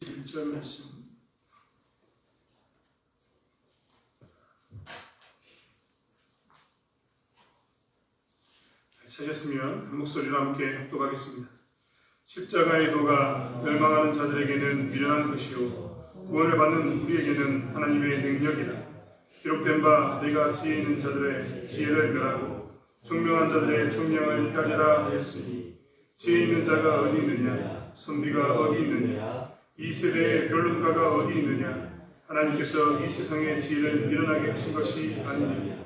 1절 말씀. 찾았으면 한 목소리로 함께 합독하겠습니다. 십자가의 도가 멸망하는 자들에게는 미련한 것이요 구원을 받는 우리에게는 하나님의 능력이라. 기록된 바 내가 지혜 있는 자들의 지혜를 멸하고 총명한 자들의 총명을 펴리라 하였으니 지혜 있는 자가 어디 있느냐, 선비가 어디 있느냐, 이 세대의 변론가가 어디 있느냐. 하나님께서 이 세상의 지혜를 미련하게 하신 것이 아니냐.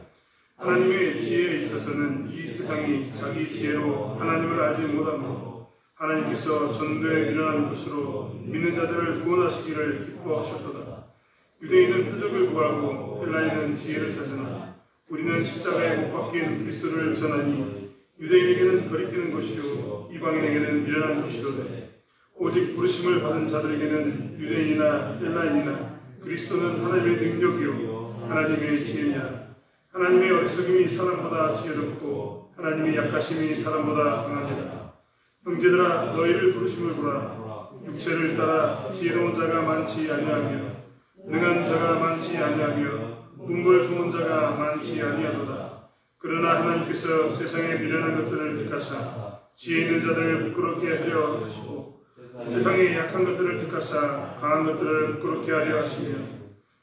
하나님의 지혜에 있어서는 이 세상이 자기 지혜로 하나님을 알지 못하므로 하나님께서 전도에 미련한 것으로 믿는 자들을 구원하시기를 기뻐하셨도다. 유대인은 표적을 구하고 헬라인은 지혜를 찾으나 우리는 십자가에 못 박힌 그리스도를 전하니 유대인에게는 거리끼는 것이요 이방인에게는 미련한 것이로되 오직 부르심을 받은 자들에게는 유대인이나 헬라인이나 그리스도는 하나님의 능력이요 하나님의 지혜니라. 하나님의 어리석음이 사람보다 지혜롭고 하나님의 약하심이 사람보다 강하니라. 형제들아 너희를 부르심을 보라. 육체를 따라 지혜로운 자가 많지 아니하며 능한 자가 많지 아니하며 문벌 좋은 자가 많지 아니하도다. 그러나 하나님께서 세상에 미련한 것들을 택하사 지혜 있는 자들을 부끄럽게 하려 하시고 세상에 약한 것들을 택하사 강한 것들을 부끄럽게 하려 하시며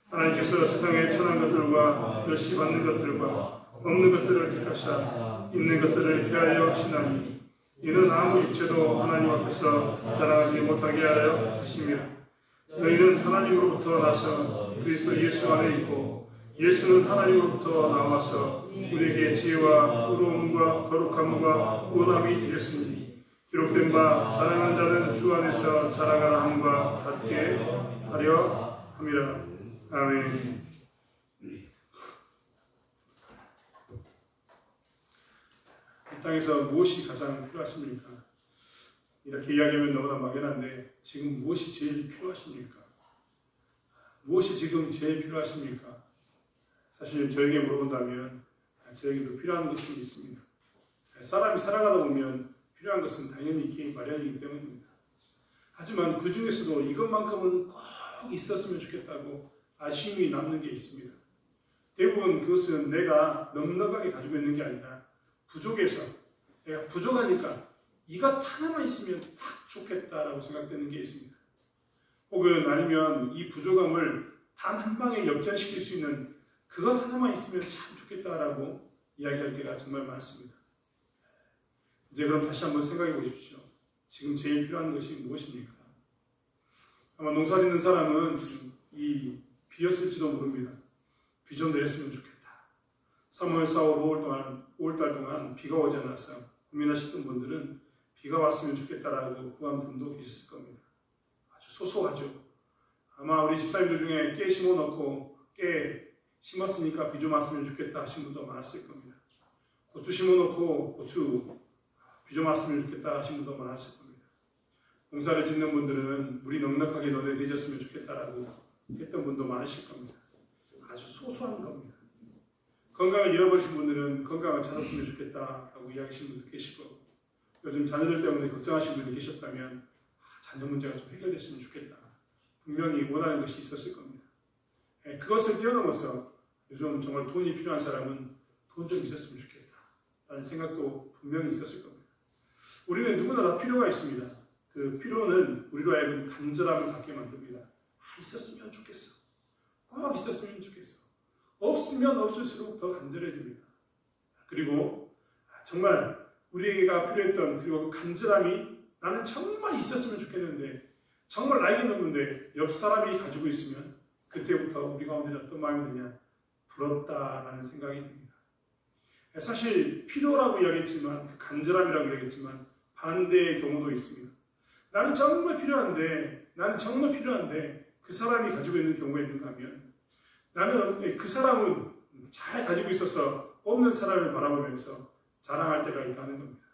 하나님께서 세상에 천한 것들과 멸시 받는 것들과 없는 것들을 택하사 있는 것들을 피하려 하시나니 이는 아무 육체도 하나님 앞에서 자랑하지 못하게 하려 하시며 너희는 하나님으로부터 나서 그리스도 예수 안에 있고 예수는 하나님으로부터 나와서 우리에게 지혜와 의로움과 거룩함과 원함이 되었으니 기록된 바 자랑하는 자는 주 안에서 자랑하라 함과 같게 하려 함이라. 아멘. 이 땅에서 무엇이 가장 필요하십니까? 이렇게 이야기하면 너무나 막연한데 지금 무엇이 제일 필요하십니까? 무엇이 지금 제일 필요하십니까? 사실 저에게 물어본다면 저에게도 필요한 것이 있습니다. 사람이 살아가다 보면 필요한 것은 당연히 있기 마련이기 때문입니다. 하지만 그 중에서도 이것만큼은 꼭 있었으면 좋겠다고 아쉬움이 남는 게 있습니다. 대부분 그것은 내가 넉넉하게 가지고 있는 게 아니라 부족해서 내가 부족하니까 이것 하나만 있으면 딱 좋겠다라고 생각되는 게 있습니다. 혹은 아니면 이 부족함을 단 한 방에 역전시킬 수 있는 그것 하나만 있으면 참 좋겠다라고 이야기할 때가 정말 많습니다. 이제 그럼 다시 한번 생각해 보십시오. 지금 제일 필요한 것이 무엇입니까? 아마 농사 짓는 사람은 이 비였을지도 모릅니다. 비 좀 내렸으면 좋겠다. 3월, 4월, 5월달 동안 비가 오지 않아서 고민하셨던 분들은 비가 왔으면 좋겠다라고 구한 분도 계셨을 겁니다. 아주 소소하죠. 아마 우리 집사님들 중에 깨 심어놓고 깨 심었으니까 비 좀 왔으면 좋겠다 하신 분도 많았을 겁니다. 고추 심어놓고 고추 비 좀 왔으면 좋겠다 하신 분도 많았을 겁니다. 공사를 짓는 분들은 물이 넉넉하게 너네 되셨으면 좋겠다라고 했던 분도 많으실 겁니다. 아주 소소한 겁니다. 건강을 잃어버리신 분들은 건강을 찾았으면 좋겠다라고 이야기하시는 분도 계실 거고 요즘 자녀들 때문에 걱정하시는 분이 계셨다면 자녀 문제가 좀 해결됐으면 좋겠다. 분명히 원하는 것이 있었을 겁니다. 그것을 뛰어넘어서 요즘 정말 돈이 필요한 사람은 돈 좀 있었으면 좋겠다 라는 생각도 분명히 있었을 겁니다. 우리는 누구나 다 필요가 있습니다. 그 필요는 우리로 하여금 간절함을 갖게 만듭니다. 있었으면 좋겠어. 꼭 있었으면 좋겠어. 없으면 없을수록 더 간절해집니다. 그리고 정말 우리에게가 필요했던 그리고 그 간절함이 나는 정말 있었으면 좋겠는데 정말 나이가 넘는데 옆 사람이 가지고 있으면 그때부터 우리 가운데 어떤 마음이 드냐? 부럽다라는 생각이 듭니다. 사실 필요라고 이야기했지만 그 간절함이라고 이야기했지만 반대의 경우도 있습니다. 나는 정말 필요한데 그 사람이 가지고 있는 경우가 있는가 하면 나는 그 사람은 잘 가지고 있어서 없는 사람을 바라보면서 자랑할 때가 있다는 겁니다.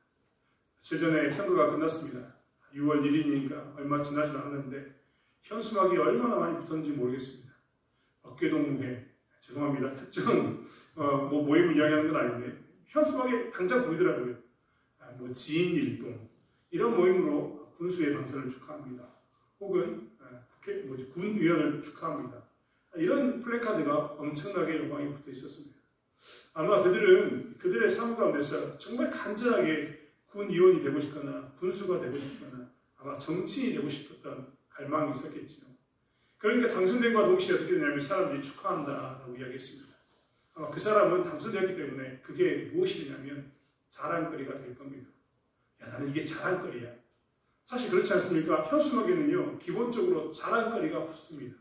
며칠 전에 선거가 끝났습니다. 6월 1일이니까 얼마 지나지 않았는데 현수막이 얼마나 많이 붙었는지 모르겠습니다. 어깨동무회, 죄송합니다. 특정 모임을 이야기하는 건 아닌데 현수막에 당장 보이더라고요. 지인일동 이런 모임으로 군수의 당선을 축하합니다. 혹은 군위원을 축하합니다. 이런 플래카드가 엄청나게 요방에 붙어 있었습니다. 아마 그들의 삶 가운데서 정말 간절하게 군위원이 되고 싶거나 군수가 되고 싶거나 아마 정치인이 되고 싶었던 갈망이 있었겠죠. 그러니까 당선된과 동시에 어떻게 되냐면 사람들이 축하한다라고 이야기했습니다. 아마 그 사람은 당선되었기 때문에 그게 무엇이냐면 자랑거리가 될 겁니다. 야, 나는 이게 자랑거리야. 사실 그렇지 않습니까? 현수막에는요, 기본적으로 자랑거리가 붙습니다.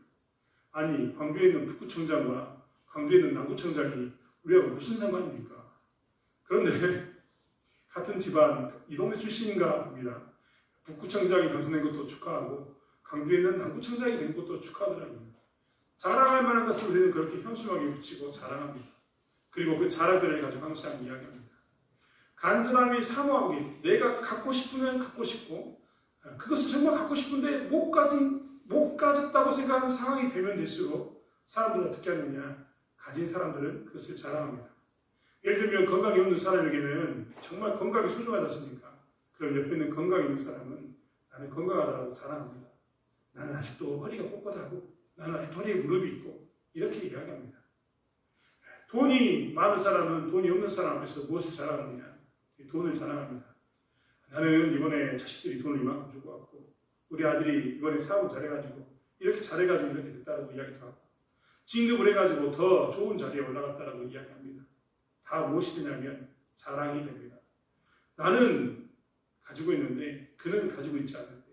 아니, 광주에 있는 북구청장과 광주에 있는 남구청장이 우리하고 무슨 상관입니까? 그런데 같은 집안, 이 동네 출신인가 봅니다. 북구청장이 당선된 것도 축하하고 광주에 있는 남구청장이 된 것도 축하하더라고요. 자랑할 만한 것을 우리는 그렇게 현수막에 붙이고 자랑합니다. 그리고 그 자랑거리를 가지고 항상 이야기합니다. 간절함이 사모하기, 내가 갖고 싶으면 갖고 싶고 그것을 정말 갖고 싶은데 못 가졌다고 생각하는 상황이 되면 될수록 사람들은 어떻게 하느냐, 가진 사람들은 그것을 자랑합니다. 예를 들면 건강이 없는 사람에게는 정말 건강이 소중하지 않습니까? 그럼 옆에 있는 건강이 있는 사람은 나는 건강하다고 자랑합니다. 나는 아직도 허리가 꼿꼿하고 나는 아직도 허리에 무릎이 있고 이렇게 이야기합니다. 돈이 많은 사람은 돈이 없는 사람 앞에서 무엇을 자랑하느냐? 돈을 자랑합니다. 나는 이번에 자식들이 돈을 이만큼 주고 왔고 우리 아들이 이번에 사업을 잘해가지고 이렇게 잘해가지고 이렇게 됐다고 이야기도 하고 진급을 해가지고 더 좋은 자리에 올라갔다라고 이야기합니다. 다 무엇이 되냐면 자랑이 됩니다. 나는 가지고 있는데 그는 가지고 있지 않는데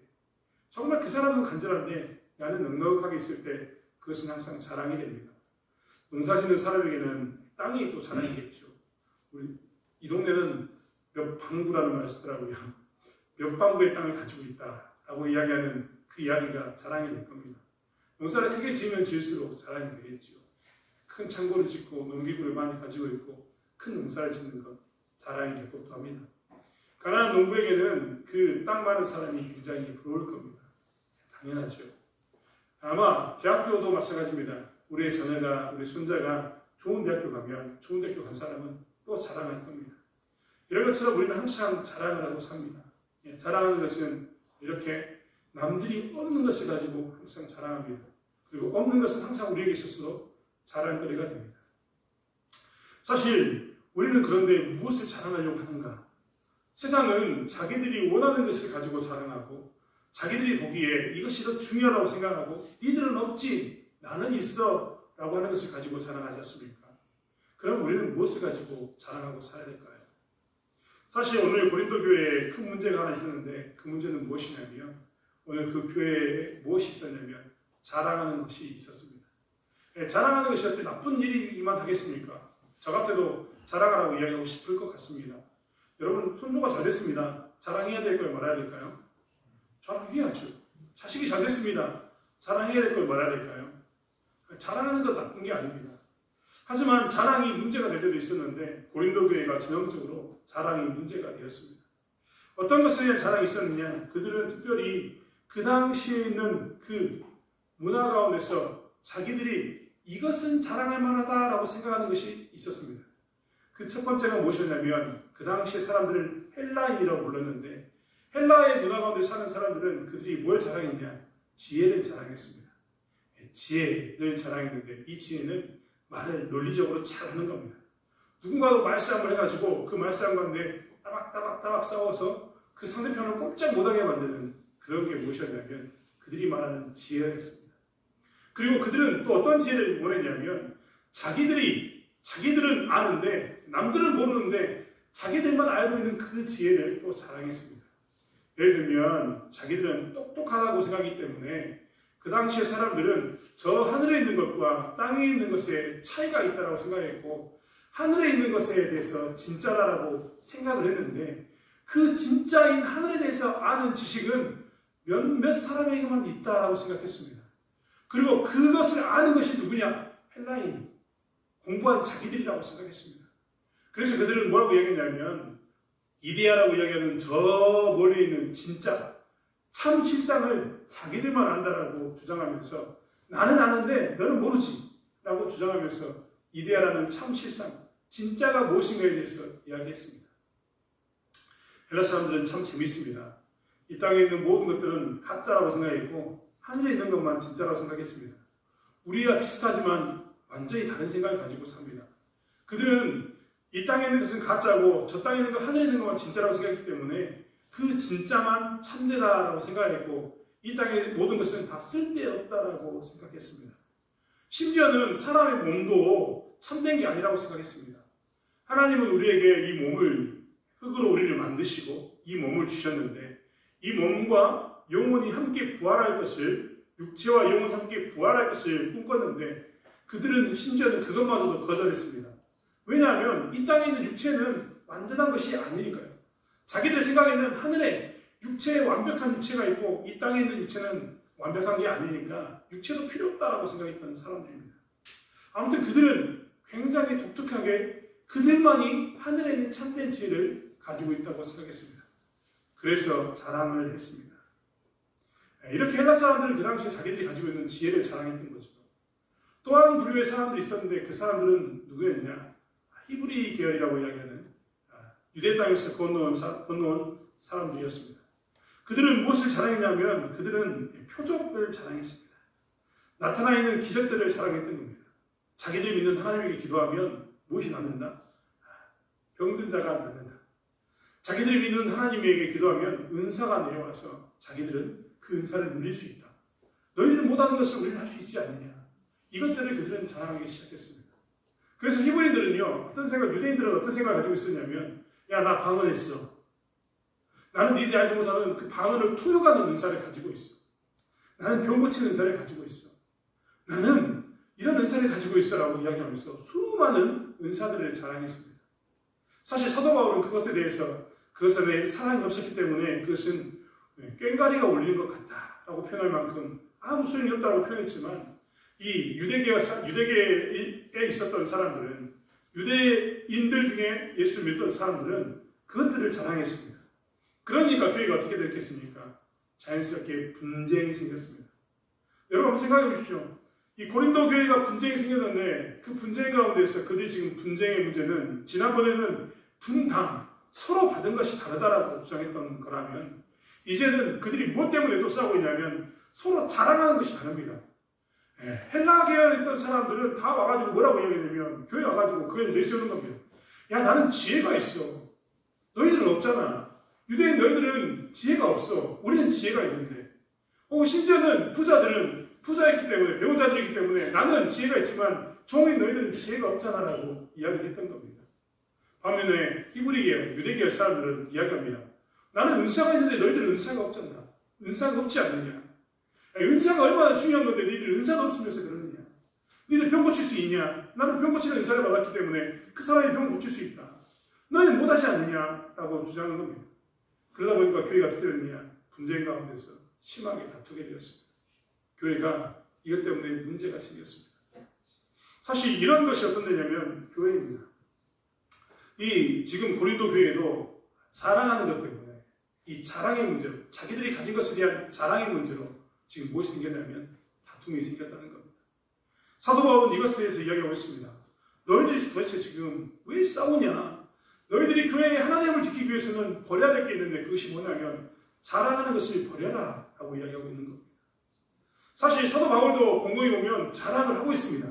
정말 그 사람은 간절한데 나는 넉넉하게 있을 때 그것은 항상 자랑이 됩니다. 농사 짓는 사람에게는 땅이 또 자랑이겠죠. 우리 이 동네는 몇 방구라는 말을 쓰더라고요. 몇 방구의 땅을 가지고 있다라고 이야기하는 그 이야기가 자랑이 될 겁니다. 농사를 크게 지으면 지을수록 자랑이 되겠죠. 큰 창고를 짓고 농기구를 많이 가지고 있고 큰 농사를 짓는 것 자랑이 될 법도 합니다. 가난한 농부에게는 그 땅 많은 사람이 굉장히 부러울 겁니다. 당연하죠. 아마 대학교도 마찬가지입니다. 우리의 자녀가, 우리 손자가 좋은 대학교 가면 좋은 대학교 간 사람은 또 자랑할 겁니다. 이런 것처럼 우리는 항상 자랑을 하고 삽니다. 자랑하는 것은 이렇게 남들이 없는 것을 가지고 항상 자랑합니다. 그리고 없는 것은 항상 우리에게 있어서 자랑거리가 됩니다. 사실 우리는 그런데 무엇을 자랑하려고 하는가? 세상은 자기들이 원하는 것을 가지고 자랑하고 자기들이 보기에 이것이 더 중요하다고 생각하고 니들은 없지 나는 있어 라고 하는 것을 가지고 자랑하지 않습니까? 그럼 우리는 무엇을 가지고 자랑하고 살아야 될까요? 사실 오늘 고린도 교회에 큰 문제가 하나 있었는데 그 문제는 무엇이냐면 오늘 그 교회에 무엇이 있었냐면 자랑하는 것이 있었습니다. 자랑하는 것이 어떻게 나쁜 일이기만 하겠습니까? 저 같아도 자랑하라고 이야기하고 싶을 것 같습니다. 여러분 손주가 잘 됐습니다. 자랑해야 될 걸 말해야 될까요? 자랑해야죠. 자식이 잘 됐습니다. 자랑해야 될 걸 말해야 될까요? 자랑하는 건 나쁜 게 아닙니다. 하지만 자랑이 문제가 될 때도 있었는데 고린도 교회가 전형적으로 자랑이 문제가 되었습니다. 어떤 것에 대한 자랑이 있었느냐? 그들은 특별히 그 당시에 있는 그 문화 가운데서 자기들이 이것은 자랑할 만하다라고 생각하는 것이 있었습니다. 그 첫 번째가 무엇이었냐면 그 당시에 사람들을 헬라인이라고 불렀는데 헬라의 문화 가운데 사는 사람들은 그들이 뭘 자랑했냐? 지혜를 자랑했습니다. 지혜를 자랑했는데 이 지혜는 말을 논리적으로 잘하는 겁니다. 누군가도 말싸움을 해가지고 그 말싸움 가운데 따박따박 싸워서 그 상대편을 꼼짝 못하게 만드는 그런 게 무엇이었냐면 그들이 말하는 지혜였습니다. 그리고 그들은 또 어떤 지혜를 원했냐면 자기들은 아는데 남들은 모르는데 자기들만 알고 있는 그 지혜를 또 자랑했습니다. 예를 들면 자기들은 똑똑하다고 생각하기 때문에 그 당시의 사람들은 저 하늘에 있는 것과 땅에 있는 것에 차이가 있다고 생각했고 하늘에 있는 것에 대해서 진짜라고 생각을 했는데 그 진짜인 하늘에 대해서 아는 지식은 몇몇 사람에게만 있다라고 생각했습니다. 그리고 그것을 아는 것이 누구냐? 헬라인, 공부한 자기들이라고 생각했습니다. 그래서 그들은 뭐라고 이야기했냐면 이데아라고 이야기하는 저 멀리 있는 진짜 참 실상을 자기들만 안다라고 주장하면서 나는 아는데 너는 모르지 라고 주장하면서 이데아라는 참 실상, 진짜가 무엇인가에 대해서 이야기했습니다. 헬라 사람들은 참 재밌습니다. 이 땅에 있는 모든 것들은 가짜라고 생각했고 하늘에 있는 것만 진짜라고 생각했습니다. 우리와 비슷하지만 완전히 다른 생각을 가지고 삽니다. 그들은 이 땅에 있는 것은 가짜고 저 땅에 있는 것, 하늘에 있는 것만 진짜라고 생각했기 때문에 그 진짜만 참되다라고 생각했고 이 땅의 모든 것은 다 쓸데없다라고 생각했습니다. 심지어는 사람의 몸도 참된 게 아니라고 생각했습니다. 하나님은 우리에게 이 몸을 흙으로 우리를 만드시고 이 몸을 주셨는데 이 몸과 영혼이 함께 부활할 것을 육체와 영혼이 함께 부활할 것을 꿈꿨는데 그들은 심지어는 그것마저도 거절했습니다. 왜냐하면 이 땅에 있는 육체는 완전한 것이 아니니까요. 자기들 생각에는 하늘에 완벽한 육체가 있고 이 땅에 있는 육체는 완벽한 게 아니니까 육체도 필요 없다라고 생각했던 사람들입니다. 아무튼 그들은 굉장히 독특하게 그들만이 하늘에 있는 참된 지혜를 가지고 있다고 생각했습니다. 그래서 자랑을 했습니다. 이렇게 헬라 사람들은 그 당시에 자기들이 가지고 있는 지혜를 자랑했던 거죠. 또 한 부류의 사람들이 있었는데 그 사람들은 누구였냐? 히브리 계열이라고 이야기하는 유대 땅에서 건너온 사람들이었습니다. 그들은 무엇을 자랑했냐면 그들은 표적을 자랑했습니다. 나타나 있는 기적들을 자랑했던 겁니다. 자기들이 믿는 하나님에게 기도하면 무엇이 낫는다? 병든 자가 낫는다. 자기들이 믿는 하나님에게 기도하면 은사가 내려와서 자기들은 그 은사를 누릴 수 있다. 너희들은 못하는 것을 우리는 할 수 있지 않느냐. 이것들을 그들은 자랑하기 시작했습니다. 그래서 히브리인들은요, 유대인들은 어떤 생각을 가지고 있었냐면, 야, 나 방언했어. 나는 니들이 알지 못하는 그 방언을 토육하는 은사를 가지고 있어. 나는 병 고치는 은사를 가지고 있어. 나는 이런 은사를 가지고 있어라고 이야기하면서 수많은 은사들을 자랑했습니다. 사실 사도 바울은 그것에 사랑이 없었기 때문에 그것은 꽹가리가 울리는 것 같다라고 표현할 만큼 아무 소용이 없다고 표현했지만 이 유대계에 있었던 사람들은 유대인들 중에 예수를 믿던 사람들은 그것들을 자랑했습니다. 그러니까 교회가 어떻게 됐겠습니까? 자연스럽게 분쟁이 생겼습니다. 여러분 한번 생각해 보십시오. 이 고린도 교회가 분쟁이 생겼는데 그 분쟁 가운데서 그들이 지금 분쟁의 문제는 지난번에는 분당, 서로 받은 것이 다르다라고 주장했던 거라면 이제는 그들이 무엇 때문에 또 싸우고 있냐면 서로 자랑하는 것이 다릅니다. 헬라 계열에 있던 사람들은 다 와가지고 뭐라고 이야기하냐면 교회 와가지고 그걸 내세우는 겁니다. 야, 나는 지혜가 있어. 너희들은 없잖아. 유대인 너희들은 지혜가 없어. 우리는 지혜가 있는데. 혹은 심지어는 부자였기 때문에, 배운 자들이기 때문에 나는 지혜가 있지만 종인 너희들은 지혜가 없잖아라고 이야기했던 겁니다. 반면에 히브리계열, 유대계열 사람들은 이야기합니다. 나는 은사가 있는데 너희들은 은사가 없잖아. 은사가 없지 않느냐. 은사가 얼마나 중요한 건데 너희들 은사가 없으면서 그러느냐. 너희들 병 고칠 수 있냐. 나는 병 고치는 은사를 받았기 때문에 그 사람이 병 고칠 수 있다. 너희는 못하지 않느냐라고 주장하는 겁니다. 그러다 보니까 교회가 어떻게 됐느냐. 분쟁 가운데서 심하게 다투게 되었습니다. 교회가 이것 때문에 문제가 생겼습니다. 사실 이런 것이 어떤 데냐면 교회입니다. 지금 고린도 교회도 사랑하는 것 때문에 이 자랑의 문제로, 자기들이 가진 것에 대한 자랑의 문제로 지금 무엇이 생겼냐면 다툼이 생겼다는 겁니다. 사도 바울은 이것에 대해서 이야기하고 있습니다. 너희들이 도대체 지금 왜 싸우냐? 너희들이 교회의 하나님을 지키기 위해서는 버려야 될 게 있는데 그것이 뭐냐면 자랑하는 것을 버려라 라고 이야기하고 있는 겁니다. 사실 사도 바울도 공동에 보면 자랑을 하고 있습니다.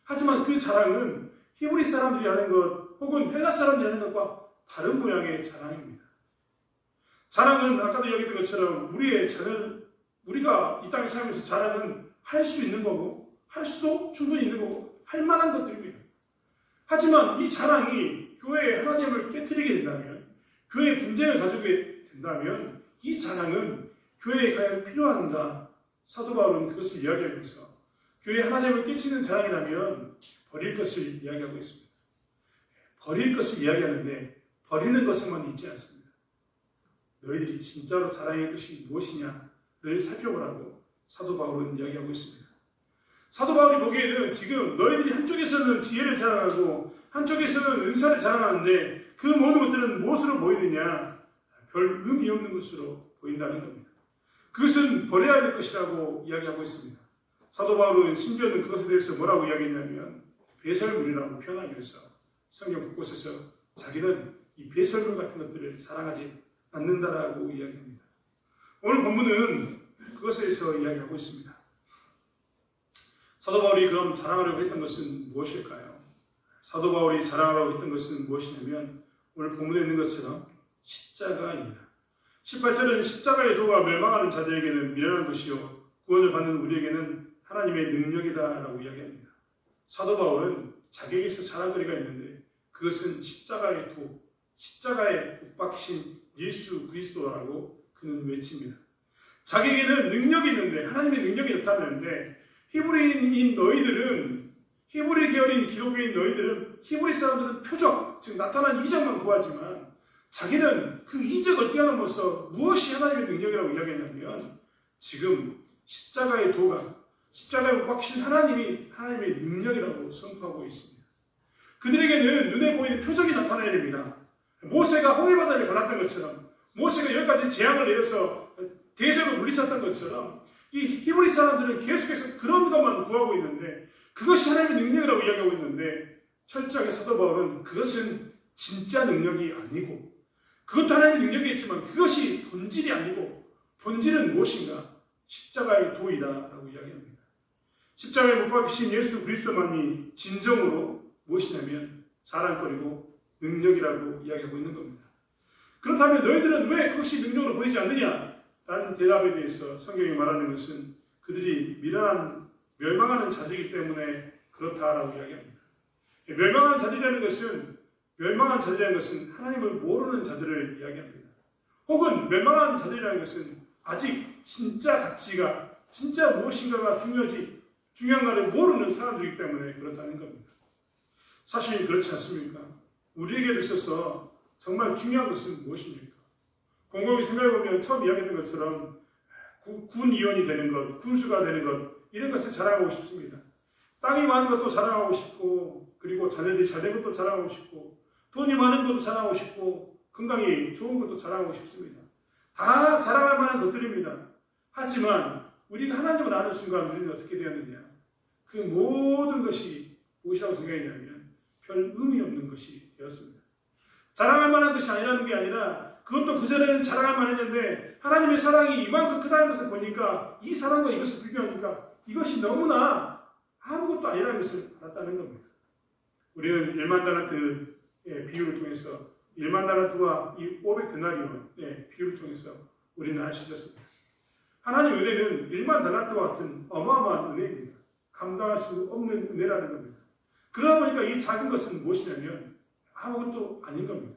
하지만 그 자랑은 히브리 사람들이 하는 것 혹은 헬라 사람들이 하는 것과 다른 모양의 자랑입니다. 자랑은 아까도 이야기했던 것처럼 우리가 이 땅에 살면서 자랑은 할 수 있는 거고 할 수도 충분히 있는 거고 할 만한 것들입니다. 하지만 이 자랑이 교회의 하나님을 깨트리게 된다면 교회의 분쟁을 가지게 된다면 이 자랑은 교회에 과연 필요한가? 사도 바울은 그것을 이야기하면서 교회의 하나님을 깨치는 자랑이라면 버릴 것을 이야기하고 있습니다. 버릴 것을 이야기하는데 버리는 것에만 있지 않습니다. 너희들이 진짜로 자랑할 것이 무엇이냐를 살펴보라고 사도 바울은 이야기하고 있습니다. 사도 바울이 보기에는 지금 너희들이 한쪽에서는 지혜를 자랑하고 한쪽에서는 은사를 자랑하는데 그 모든 것들은 무엇으로 보이느냐? 별 의미 없는 것으로 보인다는 겁니다. 그것은 버려야 될 것이라고 이야기하고 있습니다. 사도 바울은 심지어는 그것에 대해서 뭐라고 이야기했냐면 배설물이라고 표현하기 위해서 성경 곳곳에서 자기는 이 배설물 같은 것들을 사랑하지 않는다라고 이야기합니다. 오늘 본문은 그것에 대해서 이야기하고 있습니다. 사도 바울이 그럼 자랑하려고 했던 것은 무엇일까요? 사도 바울이 자랑하려고 했던 것은 무엇이냐면 오늘 본문에 있는 것처럼 십자가입니다. 18절은 십자가의 도가 멸망하는 자들에게는 미련한 것이요 구원을 받는 우리에게는 하나님의 능력이다라고 이야기합니다. 사도 바울은 자기에게서 자랑거리가 있는데 그것은 십자가의 도, 십자가에 못 박히신 예수 그리스도라고 그는 외칩니다. 자기에게는 능력이 있는데 하나님의 능력이 나타나는데 히브리인 너희들은 히브리 계열인 기독교인 너희들은 히브리 사람들은 표적, 즉 나타난 이적만 구하지만 자기는 그 이적을 뛰어넘어서 무엇이 하나님의 능력이라고 이야기하냐면 지금 십자가의 도가 십자가에 못 박히신 하나님이 하나님의 능력이라고 선포하고 있습니다. 그들에게는 눈에 보이는 표적이 나타나야 됩니다. 모세가 홍해바다를 갈랐던 것처럼 모세가 10가지 재앙을 내려서 대적을 물리쳤던 것처럼 이 히브리 사람들은 계속해서 그런 것만 구하고 있는데 그것이 하나님의 능력이라고 이야기하고 있는데 철저하게 사도 바울은 그것은 진짜 능력이 아니고 그것도 하나님의 능력이겠지만 그것이 본질이 아니고 본질은 무엇인가? 십자가의 도이다라고 이야기합니다. 십자가에 못 박히신 예수 그리스도만이 진정으로 무엇이냐면 자랑거리고 능력이라고 이야기하고 있는 겁니다. 그렇다면 너희들은 왜 그것이 능력으로 보이지 않느냐? 라는 대답에 대해서 성경이 말하는 것은 그들이 멸망하는 자들이기 때문에 그렇다라고 이야기합니다. 멸망하는 자들이라는 것은 하나님을 모르는 자들을 이야기합니다. 혹은 멸망하는 자들이라는 것은 아직 진짜 가치가 진짜 무엇인가가 중요한가를 모르는 사람들이기 때문에 그렇다는 겁니다. 사실 그렇지 않습니까? 우리에게 있어서 정말 중요한 것은 무엇입니까? 곰곰이 생각해보면 처음 이야기했던 것처럼 군의원이 되는 것, 군수가 되는 것 이런 것을 자랑하고 싶습니다. 땅이 많은 것도 자랑하고 싶고 그리고 자녀들이 잘된 것도 자랑하고 싶고 돈이 많은 것도 자랑하고 싶고 건강이 좋은 것도 자랑하고 싶습니다. 다 자랑할 만한 것들입니다. 하지만 우리가 하나님을 아는 순간 우리는 어떻게 되었느냐? 그 모든 것이 무엇이라고 생각했냐면 별 의미 없는 것이 되었습니다. 자랑할 만한 것이 아니라는 게 아니라 그것도 그전에는 자랑할 만했는데 하나님의 사랑이 이만큼 크다는 것을 보니까 이 사랑과 이것을 비교하니까 이것이 너무나 아무것도 아니라는 것을 알았다는 겁니다. 우리는 1만 달란트의 비유를 통해서 1만 달란트와 이 500데나리온의 비유를 통해서 우리는 알 수 있었습니다. 하나님의 은혜는 1만 달란트와 같은 어마어마한 은혜입니다. 감당할 수 없는 은혜라는 겁니다. 그러다 보니까 이 작은 것은 무엇이냐면 아무것도 아닌 겁니다.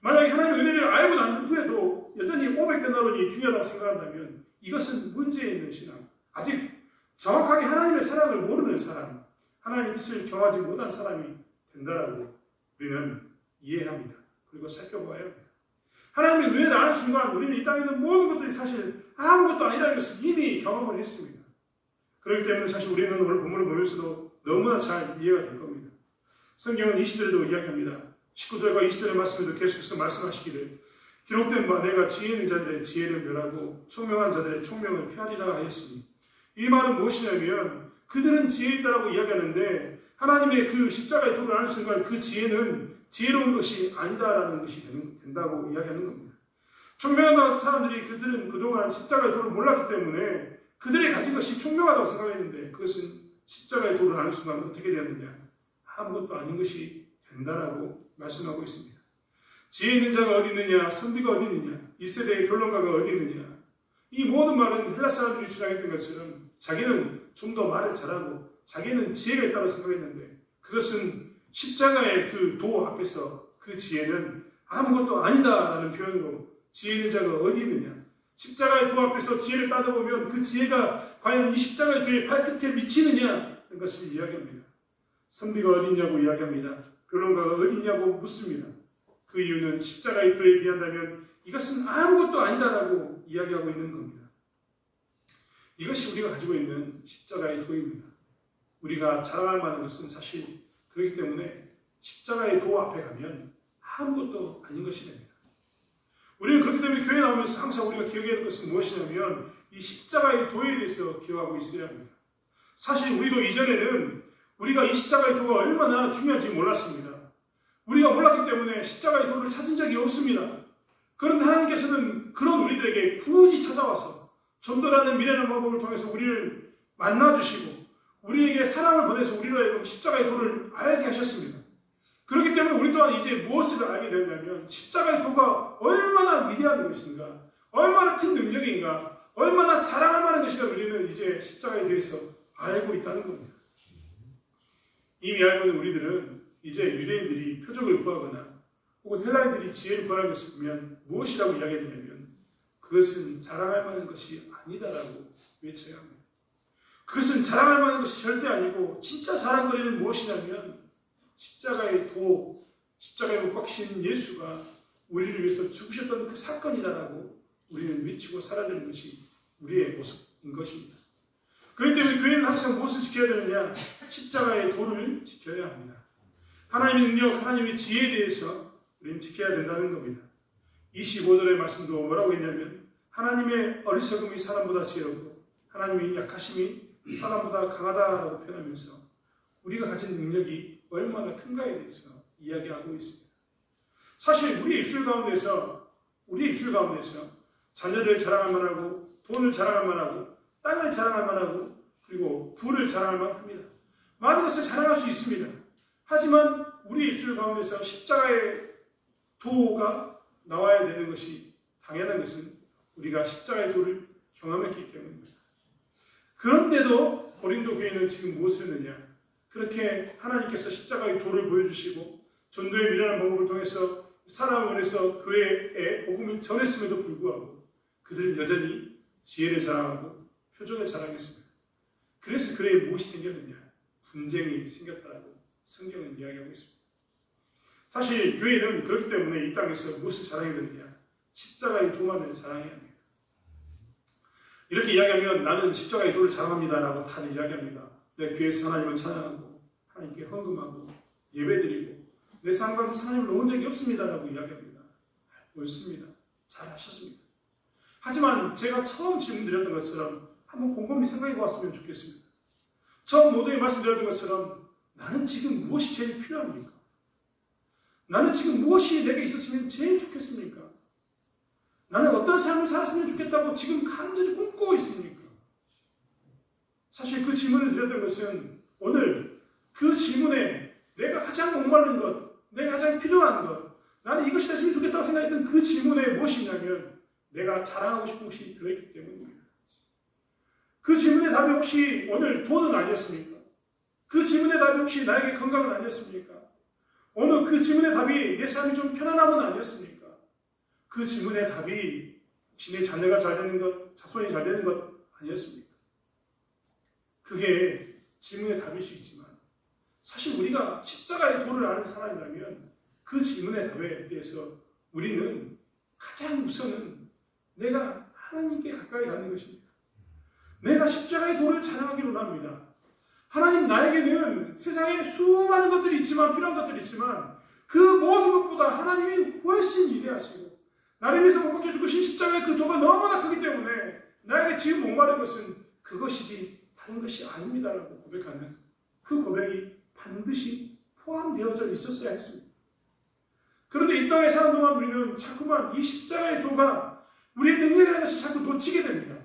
만약에 하나님의 은혜를 알고 난 후에도 여전히 500데나리온이 중요하다고 생각한다면 이것은 문제 있는 신앙, 아직 정확하게 하나님의 사랑을 모르는 사람, 하나님의 뜻을 경하지 못한 사람이 된다라고 우리는 이해합니다. 그리고 살펴봐야 합니다. 하나님의 은혜를 아는 순간 우리는 이 땅에 있는 모든 것들이 사실 아무것도 아니라는 것을 이미 경험을 했습니다. 그렇기 때문에 사실 우리는 오늘 본문을 보면서도 너무나 잘 이해가 될 겁니다. 성경은 20절에도 이야기합니다. 19절과 20절의 말씀에도 계속해서 말씀하시기를 기록된 바 내가 지혜 있는 자들의 지혜를 멸하고 총명한 자들의 총명을 폐하리라 하였으니 이 말은 무엇이냐면 그들은 지혜 있다라고 이야기하는데 하나님의 그 십자가의 도를 아는 순간 그 지혜는 지혜로운 것이 아니다라는 것이 된다고 이야기하는 겁니다. 총명한 사람들이 그들은 그동안 십자가의 도를 몰랐기 때문에 그들이 가진 것이 총명하다고 생각했는데 그것은 십자가의 도를 아는 순간 어떻게 되었느냐? 아무것도 아닌 것이 된다라고 말씀하고 있습니다. 지혜 있는 자가 어디 있느냐? 선비가 어디 있느냐? 1세대의 변론가가 어디 있느냐? 이 모든 말은 헬라 사람들이 주장했던 것처럼 자기는 좀 더 말을 잘하고 자기는 지혜가 있다고 생각했는데 그것은 십자가의 그 도 앞에서 그 지혜는 아무것도 아니다라는 표현으로 지혜 있는 자가 어디 있느냐? 십자가의 도 앞에서 지혜를 따져보면 그 지혜가 과연 이 십자가의 도의 발끝에 미치느냐? 하는 것을 이야기합니다. 선비가 어디 있냐고 이야기합니다. 변론가가 어디 있냐고 묻습니다. 그 이유는 십자가의 도에 비한다면 이것은 아무것도 아니다라고 이야기하고 있는 겁니다. 이것이 우리가 가지고 있는 십자가의 도입니다. 우리가 자랑할 만한 것은 사실 그렇기 때문에 십자가의 도 앞에 가면 아무것도 아닌 것이 됩니다. 우리는 그렇기 때문에 교회 나오면서 항상 우리가 기억해야 될 것은 무엇이냐면 이 십자가의 도에 대해서 기억하고 있어야 합니다. 사실 우리도 이전에는 우리가 이 십자가의 도가 얼마나 중요한지 몰랐습니다. 우리가 몰랐기 때문에 십자가의 도를 찾은 적이 없습니다. 그런데 하나님께서는 그런 우리들에게 굳이 찾아와서 전도라는 미련한 방법을 통해서 우리를 만나주시고 우리에게 사랑을 보내서 우리로 하여금 십자가의 도를 알게 하셨습니다. 그렇기 때문에 우리 또한 이제 무엇을 알게 되냐면 십자가의 도가 얼마나 위대한 것인가, 얼마나 큰 능력인가, 얼마나 자랑할 만한 것인가 우리는 이제 십자가에 대해서 알고 있다는 겁니다. 이미 알고 있는 우리들은 이제 유대인들이 표적을 구하거나 혹은 헬라인들이 지혜를 구하는 것을 보면 무엇이라고 이야기하냐면 그것은 자랑할 만한 것이 아니다라고 외쳐야 합니다. 그것은 자랑할 만한 것이 절대 아니고 진짜 자랑거리는 무엇이냐면 십자가의 도, 십자가에 못 박히신 예수가 우리를 위해서 죽으셨던 그 사건이다라고 우리는 미치고 살아내는 것이 우리의 모습인 것입니다. 그렇기 때문에 교회는 항상 무엇을 지켜야 되느냐? 십자가의 도를 지켜야 합니다. 하나님의 능력, 하나님의 지혜에 대해서 우리는 지켜야 된다는 겁니다. 25절의 말씀도 뭐라고 했냐면 하나님의 어리석음이 사람보다 지혜롭고 하나님의 약하심이 사람보다 강하다라고 표현하면서 우리가 가진 능력이 얼마나 큰가에 대해서 이야기하고 있습니다. 사실 우리의 입술 가운데서 자녀를 자랑할 만하고 돈을 자랑할 만하고 땅을 자랑할 만하고 그리고 부를 자랑할 만합니다. 많은 것을 자랑할 수 있습니다. 하지만 우리의 입술 가운데서 십자가의 도가 나와야 되는 것이 당연한 것은 우리가 십자가의 도를 경험했기 때문입니다. 그런데도 고린도 교회는 지금 무엇을 했느냐? 그렇게 하나님께서 십자가의 도를 보여주시고 전도의 미련한 방법을 통해서 사람을 보내서 교회에 복음을 전했음에도 불구하고 그들은 여전히 지혜를 자랑하고 표적을 자랑했습니다. 그래서 그에 무엇이 생겼느냐? 분쟁이 생겼다라고 성경은 이야기하고 있습니다. 사실 교회는 그렇기 때문에 이 땅에서 무엇을 자랑해야 되느냐? 십자가의 도만을 자랑해야 합니다. 이렇게 이야기하면 나는 십자가의 도를 자랑합니다라고 다들 이야기합니다. 내 교회에서 하나님을 찬양하고 하나님께 헌금하고 예배드리고 내 삶 가운데 하나님을 놓은 적이 없습니다라고 이야기합니다. 옳습니다. 잘하셨습니다. 하지만 제가 처음 질문드렸던 것처럼 한번 곰곰이 생각해 보았으면 좋겠습니다. 처음 모두에 말씀드렸던 것처럼 나는 지금 무엇이 제일 필요합니까? 나는 지금 무엇이 내게 있었으면 제일 좋겠습니까? 나는 어떤 삶을 살았으면 좋겠다고 지금 간절히 꿈꾸고 있습니까? 사실 그 질문을 드렸던 것은 오늘 그 질문에 내가 가장 목마른 것, 내가 가장 필요한 것, 나는 이것이 됐으면 좋겠다고 생각했던 그 질문에 무엇이 있냐면 내가 자랑하고 싶은 것이 들어있기 때문입니다. 그 질문의 답이 혹시 오늘 돈은 아니었습니까? 그 질문의 답이 혹시 나에게 건강은 아니었습니까? 오늘 그 질문의 답이 내 삶이 좀 편안함은 아니었습니까? 그 질문의 답이 혹시 내 자녀가 잘 되는 것, 자손이 잘 되는 것 아니었습니까? 그게 질문의 답일 수 있지만 사실 우리가 십자가의 도를 아는 사람이라면 그 질문의 답에 대해서 우리는 가장 우선은 내가 하나님께 가까이 가는 것입니다. 내가 십자가의 도를 자랑하기로 합니다. 하나님 나에게는 세상에 수많은 것들이 있지만 필요한 것들이 있지만 그 모든 것보다 하나님이 훨씬 위대하시고 나를 위해서 못 박혀 죽으신 십자가의 그 도가 너무나 크기 때문에 나에게 지금 목마른 것은 그것이지 다른 것이 아닙니다라고 고백하는 그 고백이 반드시 포함되어져 있었어야 했습니다. 그런데 이 땅에 사는 동안 우리는 자꾸만 이 십자가의 도가 우리의 능력이라는 것을 자꾸 놓치게 됩니다.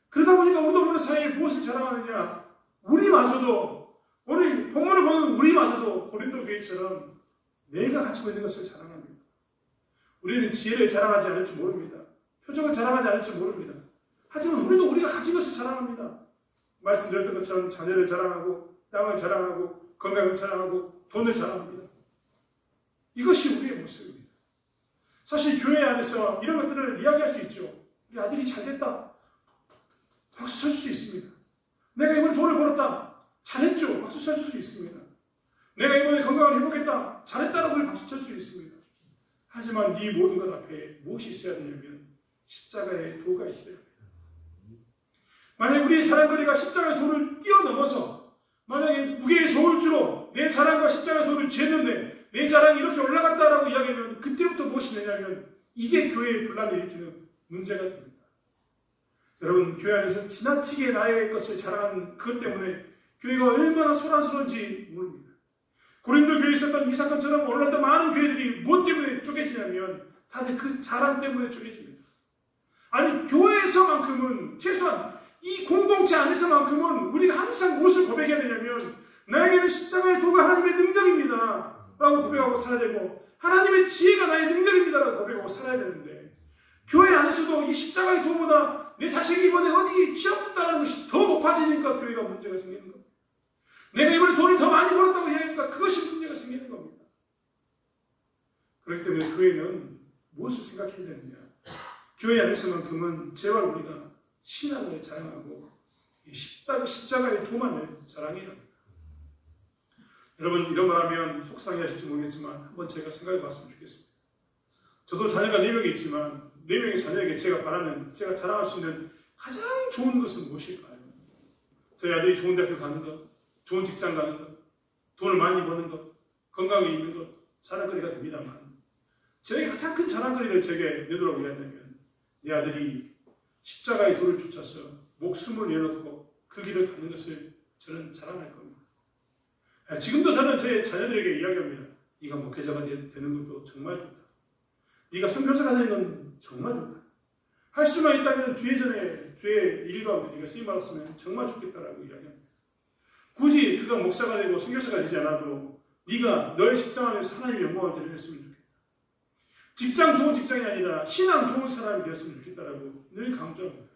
그러다 보니까 우리도 어느 사이에 무엇을 자랑하느냐? 우리마저도 오늘 본문을 보는 우리마저도 고린도 교회처럼 내가 가지고 있는 것을 자랑합니다. 우리는 지혜를 자랑하지 않을 줄 모릅니다. 표정을 자랑하지 않을 줄 모릅니다. 하지만 우리도 우리가 가진 것을 자랑합니다. 말씀드렸던 것처럼 자녀를 자랑하고 땅을 자랑하고 건강을 자랑하고 돈을 자랑합니다. 이것이 우리의 모습입니다. 사실 교회 안에서 이런 것들을 이야기할 수 있죠. 우리 아들이 잘됐다. 박수 쳐줄 수 있습니다. 내가 이번에 돈을 벌었다. 잘했죠. 박수 쳐줄 수 있습니다. 내가 이번에 건강을 회복했다. 잘했다라고 박수 칠 수 있습니다. 하지만 이 모든 것 앞에 무엇이 있어야 되냐면 십자가의 도가 있어야 합니다. 만약 우리의 자랑거리가 십자가의 도를 뛰어넘어서 만약에 무게의 저울주로 내 자랑과 십자가의 도를 쟀는데 내 자랑이 이렇게 올라갔다라고 이야기하면 그때부터 무엇이 되냐면 이게 교회의 분란을 일으키는 문제가 됩니다. 여러분 교회 안에서 지나치게 나의 것을 자랑하는 그것 때문에 교회가 얼마나 소란스러운지 모릅니다. 고린도 교회에 있었던 이 사건처럼 오늘날도 많은 교회들이 무엇 때문에 쪼개지냐면 다들 그 자랑 때문에 쪼개집니다. 아니 교회에서만큼은 최소한 이 공동체 안에서만큼은 우리가 항상 무엇을 고백해야 되냐면 나에게는 십자가의 도가 하나님의 능력입니다 라고 고백하고 살아야 되고 하나님의 지혜가 나의 능력입니다 라고 고백하고 살아야 되는데 교회 안에서도 이 십자가의 도보다 내 자식이 이번에 어디 취업됐다는 것이 더 높아지니까 교회가 문제가 생기는 겁니다. 내가 이번에 돈을 더 많이 벌었다고 이야기하니까 그것이 문제가 생기는 겁니다. 그렇기 때문에 교회는 무엇을 생각해야 되느냐. 교회 안에서만큼은 제발 우리가 신앙을 자랑하고 십자가의 도만을 자랑해야 합니다. 여러분 이런 말 하면 속상해 하실지 모르겠지만 한번 제가 생각해 봤으면 좋겠습니다. 저도 자녀가 4명이 있지만 4명의 자녀에게 제가 바라는, 제가 자랑할 수 있는 가장 좋은 것은 무엇일까요? 저희 아들이 좋은 대학교 가는 것, 좋은 직장 가는 것, 돈을 많이 버는 것, 건강에 있는 것, 자랑거리가 됩니다만 저에게 가장 큰 자랑거리를 제게 내도록 이야기하면 내 아들이 십자가의 도를 쫓아서 목숨을 내놓고 그 길을 가는 것을 저는 자랑할 겁니다. 지금도 저는 제 자녀들에게 이야기합니다. 네가 목회자가 되는 것도 정말 좋다. 네가 선교사가 되는 건 정말 좋다. 할 수만 있다면 주의 일 가운데 네가 쓰임 받았으면 정말 좋겠다라고 이야기합니다. 굳이 그가 목사가 되고 선교사가 되지 않아도 네가 너의 십자가 안에서 하나님의 영광을 드러냈으면 좋겠다. 직장 좋은 직장이 아니라 신앙 좋은 사람이 되었으면 좋겠다라고 늘 강조합니다.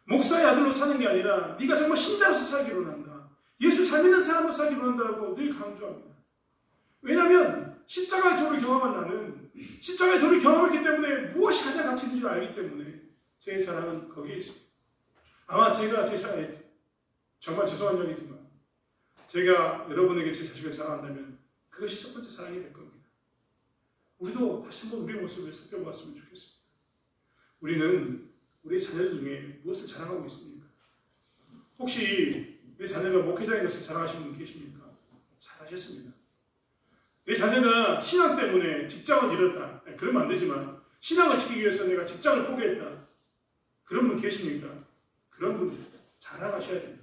목사의 아들로 사는 게 아니라 네가 정말 신자로서 살기로 한다. 예수 잘 믿는 사람으로 살기로 한다고 늘 강조합니다. 왜냐하면 십자가의 도를 경험한 나는 십자가의 도를 경험했기 때문에 무엇이 가장 가치 있는 줄 알기 때문에 제 사랑은 거기에 있습니다. 아마 제가 제 사랑에 정말 죄송한 점이지만 제가 여러분에게 제 자식을 자랑한다면 그것이 첫 번째 사랑이 될 겁니다. 우리도 다시 한번 우리의 모습을 살펴보았으면 좋겠습니다. 우리는 우리 자녀들 중에 무엇을 자랑하고 있습니까? 혹시 내 자녀가 목회자인 것을 자랑하시는 분 계십니까? 잘하셨습니다. 내 자녀가 신앙 때문에 직장을 잃었다. 그러면 안 되지만 신앙을 지키기 위해서 내가 직장을 포기했다. 그런 분 계십니까? 그런 분 자랑하셔야 됩니다.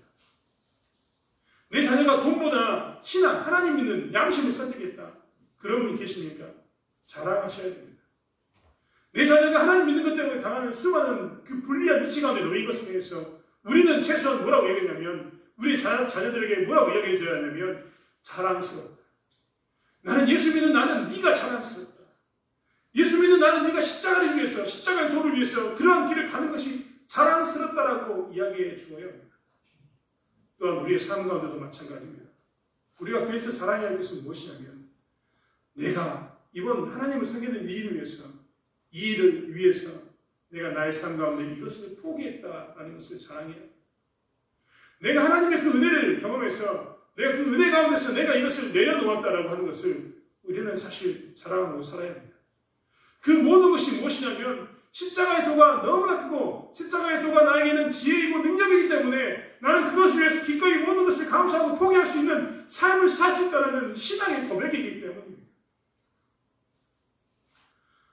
내 자녀가 돈보다 신앙, 하나님 믿는 양심을 선택했다. 그런 분 계십니까? 자랑하셔야 됩니다. 내 자녀가 하나님 믿는 것 때문에 당하는 수많은 그 불리한 위치 가운데 놓인 것에 대해서 우리는 최소한 뭐라고 얘기했냐면 우리 자녀들에게 뭐라고 이야기해 줘야 하냐면 자랑스럽다. 나는 예수 믿는 나는 네가 자랑스럽다. 예수 믿는 나는 네가 십자가를 위해서 십자가의 도를 위해서 그러한 길을 가는 것이 자랑스럽다라고 이야기해 주어야 합니다. 또한 우리의 삶 가운데도 마찬가지입니다. 우리가 교회에서 자랑해야 할 것은 무엇이냐면 내가 이번 하나님을 섬기는 이 일을 위해서 내가 나의 삶 가운데 이것을 포기했다라는 것을 자랑해야 합니다. 내가 하나님의 그 은혜를 경험해서 내가 그 은혜 가운데서 내가 이것을 내려놓았다라고 하는 것을 우리는 사실 자랑하고 살아야 합니다. 그 모든 것이 무엇이냐면 십자가의 도가 너무나 크고 십자가의 도가 나에게는 지혜이고 능력이기 때문에 나는 그것을 위해서 기꺼이 모든 것을 감수하고 포기할 수 있는 삶을 살 수 있다는 신앙의 고백이기 때문입니다.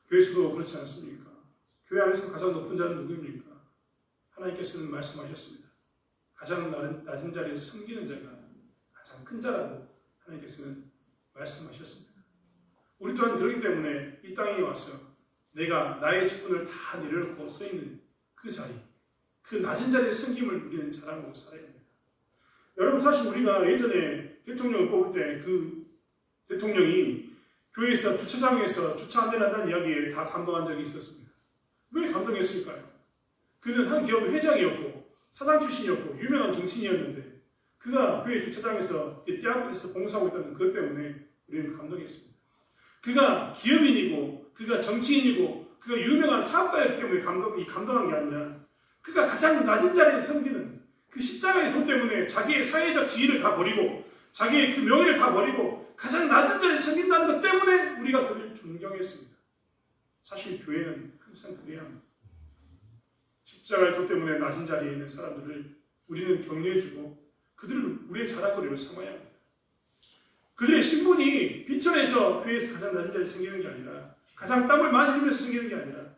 교회에서도 그렇지 않습니까? 교회 안에서 가장 높은 자는 누구입니까? 하나님께서는 말씀하셨습니다. 가장 낮은 자리에서 섬기는 자가 가장 큰 자라고 하나님께서는 말씀하셨습니다. 우리 또한 그렇기 때문에 이 땅에 와서 내가 나의 직분을 다 내려놓고 서 있는 그 자리, 그 낮은 자리의 섬김을 우리는 자랑하고 살아야 합니다. 여러분 사실 우리가 예전에 대통령을 뽑을 때 그 대통령이 교회에서 주차장에서 주차 안 된다는 이야기에 다 감동한 적이 있었습니다. 왜 감동했을까요? 그는 한 기업의 회장이었고 사장 출신이었고 유명한 정치인이었는데 그가 교회 주차장에서 떼아웃에서 봉사하고 있다는 그것 때문에 우리는 감동했습니다. 그가 기업인이고 그가 정치인이고 그가 유명한 사업가였기 때문에 감동한 게 아니라 그가 가장 낮은 자리에 섬기는 그 십자가의 도 때문에 자기의 사회적 지위를 다 버리고 자기의 그 명예를 다 버리고 가장 낮은 자리에 섬긴다는 것 때문에 우리가 그를 존경했습니다. 사실 교회는 항상 그래야 합니다. 십자가의 도 때문에 낮은 자리에 있는 사람들을 우리는 격려해주고 그들을 우리의 자랑거리로 삼아야 합니다. 그들의 신분이 비천에서 교회에서 가장 낮은 자리에 섬기는 게 아니라 가장 땀을 많이 흘리면서 섬기는 게 아니라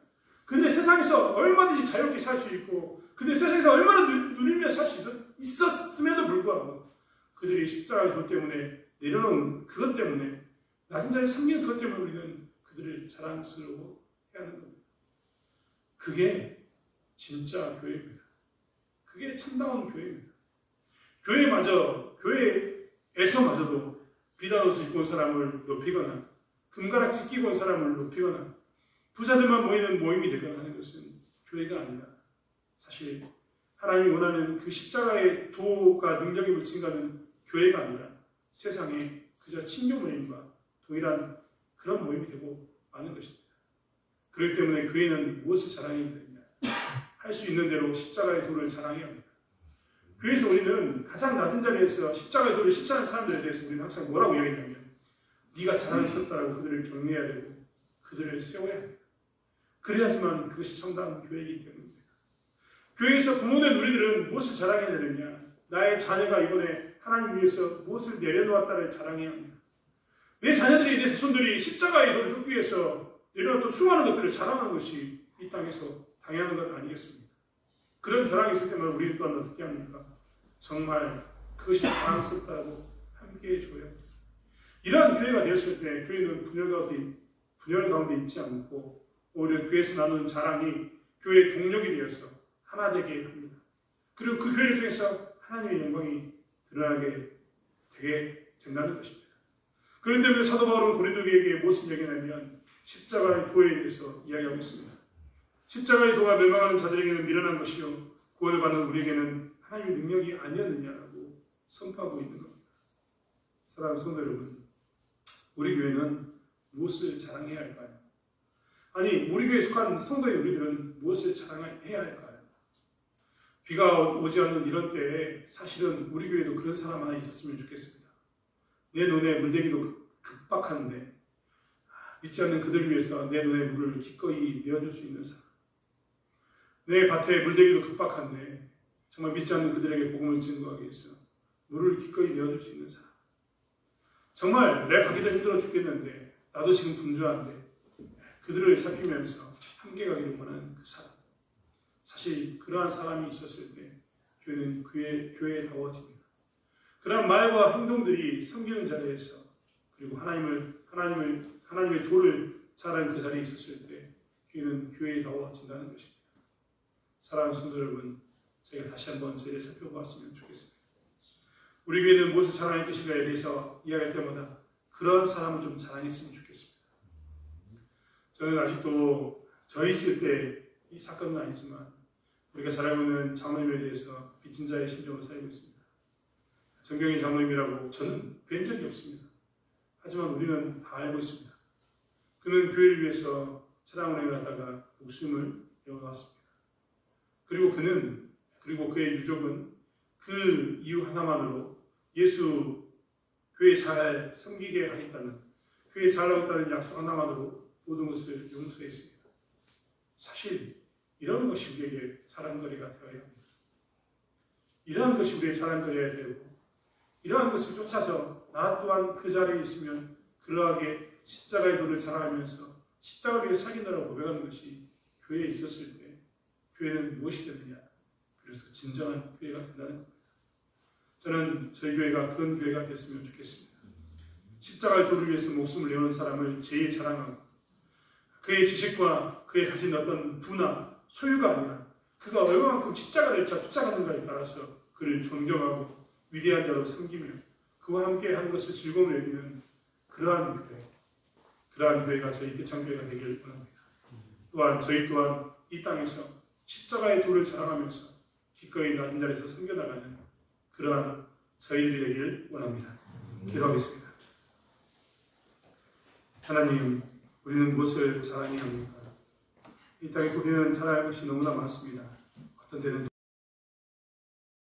그들의 세상에서 얼마든지 자유롭게 살 수 있고 그들의 세상에서 얼마나 누리며 살 수 있었음에도 불구하고 그들이 십자가의 도 때문에 내려놓은 그것 때문에 낮은 자리에 섬기는 그것 때문에 우리는 그들을 자랑스러워 해야 하는 겁니다. 그게 진짜 교회입니다. 그게 참다운 교회입니다. 교회에서마저도 비단 옷을 입고 온 사람을 높이거나 금가락지 끼고 온 사람을 높이거나 부자들만 모이는 모임이 되거나 하는 것은 교회가 아니라 사실 하나님이 원하는 그 십자가의 도가 능력이 묻힌 것은 교회가 아니라 세상에 그저 친교 모임과 동일한 그런 모임이 되고 마는 것입니다. 그렇기 때문에 교회는 무엇을 자랑해야 되느냐? 할 수 있는 대로 십자가의 도를 자랑해야 합니다. 교회에서 우리는 가장 낮은 자리에서 십자가의 도를 십자가하는 사람들에 대해서 우리는 항상 뭐라고 이야기하냐면 네가 잘하셨다라고 그들을 격려해야 되고 그들을 세워야 합니다. 그래야지만 그것이 정당한 교회이기 때문입니다. 교회에서 부모된 우리들은 무엇을 자랑해야 되느냐? 나의 자녀가 이번에 하나님 위해서 무엇을 내려놓았다를 자랑해야 합니다. 내 자녀들에 대해서 손들이 십자가의 도를 쫓기 위해서 내려놓았던 수많은 것들을 자랑하는 것이 이 땅에서 당연한 것 아니겠습니까? 그런 자랑이 있을 때만 우리 또한 어떻게 합니까? 정말 그것이 자랑스럽다고 함께 해줘야 합니다. 이러한 교회가 되었을 때 교회는 분열 가운데 있지 않고 오히려 교회에서 나누는 자랑이 교회의 동력이 되어서 하나 되게 합니다. 그리고 그 교회를 통해서 하나님의 영광이 드러나게 되게 된다는 것입니다. 그렇기 때문에 사도 바울은 고린도교회에게 무엇을 얘기하냐면 십자가의 도에 대해서 이야기하고 있습니다. 십자가의 도가 멸망하는 자들에게는 미련한 것이요 구원을 받는 우리에게는 하나님의 능력이 아니었느냐라고 선포하고 있는 겁니다. 사랑하는 성도 여러분, 우리 교회는 무엇을 자랑해야 할까요? 아니, 우리 교회에 속한 성도의 우리들은 무엇을 자랑해야 할까요? 비가 오지 않는 이런 때에 사실은 우리 교회도 그런 사람 하나 있었으면 좋겠습니다. 내 눈에 물대기도 급박한데 믿지 않는 그들을 위해서 내 눈에 물을 기꺼이 내어줄 수 있는 사람. 내 밭에 물대기도 급박한데 정말 믿지 않는 그들에게 복음을 증거하기 위해서 물을 기꺼이 내어줄 수 있는 사람. 정말 내가 가기도 힘들어 죽겠는데 나도 지금 분주한데 그들을 살피면서 함께 가기를 원하는 그 사람. 사실 그러한 사람이 있었을 때 교회는 교회다워집니다. 그러한 말과 행동들이 섬기는 자리에서 그리고 하나님의 도를 잘하는 그 자리에 있었을 때 교회는 교회다워진다는 것입니다. 사랑하는 성도 여러분, 저희가 다시 한번 저희를 살펴보았으면 좋겠습니다. 우리 교회는 무엇을 자랑할 것인가에 대해서 이야기할 때마다 그런 사람을 좀 자랑했으면 좋겠습니다. 저는 아직도 저 있을 때 이 사건은 아니지만 우리가 잘 알고 있는 장로님에 대해서 빚진 자의 심정을 살고 있습니다. 정경인 장로님이라고 저는 뵌 적이 없습니다. 하지만 우리는 다 알고 있습니다. 그는 교회를 위해서 차량운행을 하다가 목숨을 잃어놨습니다. 그리고 그의 유족은 그 이유 하나만으로 예수 교회 잘 섬기게 하겠다는, 교회 잘 나겠다는 약속 하나만으로 모든 것을 용서했습니다. 사실 이런 것이 우리에게 사랑거리가 되어야 합니다. 이러한 것이 우리의 사랑거리가 되고 이러한 것을 쫓아서 나 또한 그 자리에 있으면 그러하게 십자가의 도를 자랑하면서 십자가를 위해 살긴다라고 고백하는 것이 교회에 있었을 때 교회는 무엇이 되느냐? 그래서 진정한 교회가 된다는 겁니다. 저는 저희 교회가 그런 교회가 됐으면 좋겠습니다. 십자가의 도를 위해서 목숨을 내놓은 사람을 제일 자랑하고 그의 지식과 그의 가진 어떤 부나 소유가 아니라 그가 얼마만큼 십자가를 쫓아가는가에 따라서 그를 존경하고 위대한 자로 섬기며 그와 함께 하는 것을 즐거움을 여기는 그러한 교회가 저희 대창교회가 되기를 원합니다. 또한 저희 또한 이 땅에서 십자가의 도를 자랑하면서 기꺼이 낮은 자리에서 섬겨나가는 그러한 저희들이 되기를 원합니다. 기도하겠습니다. 하나님, 우리는 무엇을 자랑해야 합니까? 이 땅에서 우리는 자랑할 것이 너무나 많습니다. 어떤 때는